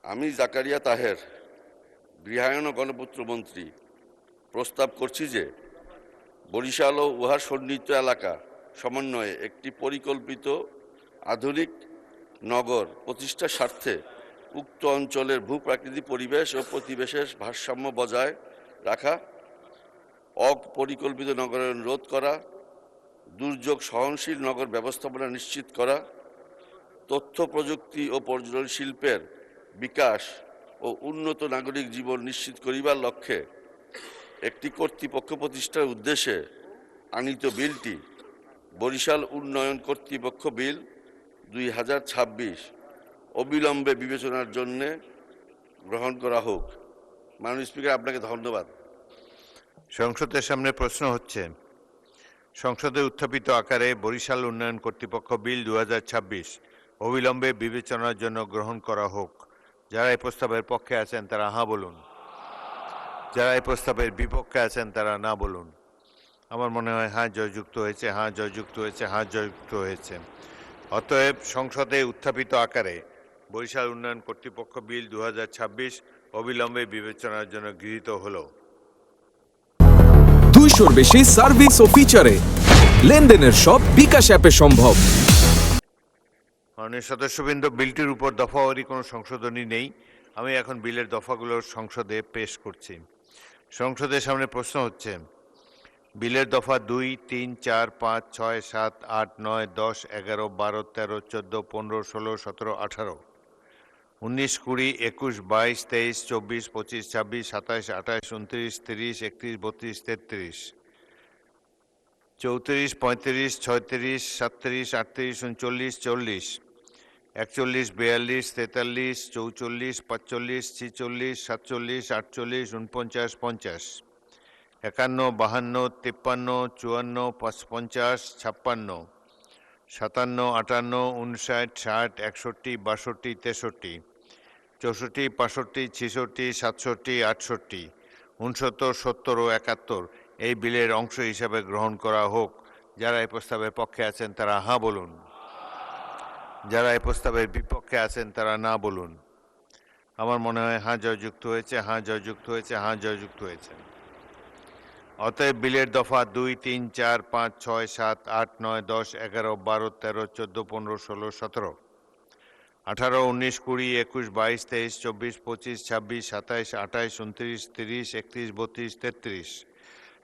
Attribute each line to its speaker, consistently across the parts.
Speaker 1: আমি জাকারিয়া তাহের, গৃহায়ন ও গণপূর্ত মন্ত্রী, প্রস্তাব করছি যে বরিশাল ও উহার সন্নিহিত এলাকা সমন্বয়ে একটি পরিকল্পিত আধুনিক নগর প্রতিষ্ঠার স্বার্থে উক্ত অঞ্চলের ভূপ্রাকৃতিক পরিবেশ ও প্রতিবেশের ভারসাম্য বজায় রাখা, অপরিকল্পিত নগরায়ন রোধ করা, দুর্যোগ সহনশীল নগর ব্যবস্থাপনা নিশ্চিত করা, তথ্য প্রযুক্তি ও পর্যটন শিল্পের বিকাশ ও উন্নত নাগরিক জীবন নিশ্চিত করিবার লক্ষ্যে একটি কর্তৃপক্ষ প্রতিষ্ঠার উদ্দেশ্যে আনীত বিলটি বরিশাল উন্নয়ন কর্তৃপক্ষ বিল 2026 অবিলম্বে বিবেচনার জন্য গ্রহণ করা হোক। মাননীয় স্পিকার, আপনাকে ধন্যবাদ।
Speaker 2: সংসদের সামনে প্রশ্ন হচ্ছে, সংসদে উত্থাপিত আকারে বরিশাল উন্নয়ন কর্তৃপক্ষ বিল 2026 অবিলম্বে বিবেচনার জন্য গ্রহণ করা হোক। যারা এই প্রস্তাবের পক্ষে আছেন তারা হ্যাঁ বলুন, যারা এই প্রস্তাবের বিপক্ষে আছেন তারা না বলুন। আমার মনে হয় হ্যাঁ জয়যুক্ত হয়েছে, হ্যাঁ জয়যুক্ত হয়েছে, হ্যাঁ জয়যুক্ত হয়েছে। অতএব সংসদে উত্থাপিত আকারে বরিশাল উন্নয়ন কর্তৃপক্ষ বিল 2026 অবিলম্বে বিবেচনার জন্য গৃহীত হলো।
Speaker 3: 200-র বেশি সার্ভিস ও ফিচারে লেনদেনের সব বিকাশ অ্যাপে সম্ভব।
Speaker 2: মাননীয় সদস্যবৃন্দ, বিলটির উপর দফাওয়ারি কোনো সংশোধনী নেই। আমি এখন বিলের দফাগুলো সংসদে পেশ করছি। সংসদের সামনে প্রশ্ন হচ্ছে, বিলের দফা 2, 3, 4, 5, 6, 7, 8, 9, 10, 11, 12, 13, 14, 15, 16, 17, 18, 19, 20, 21, 22, 23, 24, 25, 26, 27, 28, 29, 30, 31, 32, 33, 34, 35, 36, 37, 38, 39, 40, 41, 42, 43, 44, 45, 46, 47, 48, 49, 50, 51, 52, 53, 54, 55, 56, 57, 58, 59, 60, 61, 62, 63, 64, 65, 66, 67, 68, 69, 70 ও 71 এই বিলের অংশ হিসাবে গ্রহণ করা হোক। যারা এই প্রস্তাবের পক্ষে আছেন তারা হ্যাঁ বলুন, যারা এই প্রস্তাবের বিপক্ষে আছেন তারা না বলুন। আমার মনে হয় হ্যাঁ জয়যুক্ত হয়েছে, হ্যাঁ জয়যুক্ত হয়েছে, হ্যাঁ জয়যুক্ত হয়েছে। অতএব বিলের দফা 2, 3, 4, 5, 6, 7, 8, 9, 10, 11, 12, 13, 14, 15, 16, 17, 18, 19, 20, 21, 22, 23, 24, 25, 26, 27, 28, 29, 30, 31, 32, 33,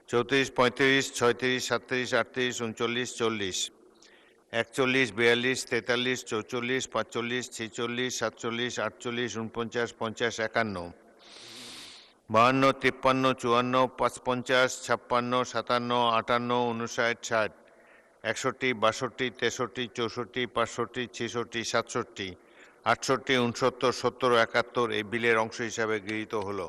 Speaker 2: 34, 35, 36, 37, 38, 39, 40, 41, 42, 43, 44, 45, 46, 47, 48, 49, 50, 51, 52, 53, 54, 55, 56, 57, 58, 59, 60, 61, 62, 63, 64, 65, 66, 67, 68, 69, 70, 71 এই বিলের অংশ হিসাবে গৃহীত হলো।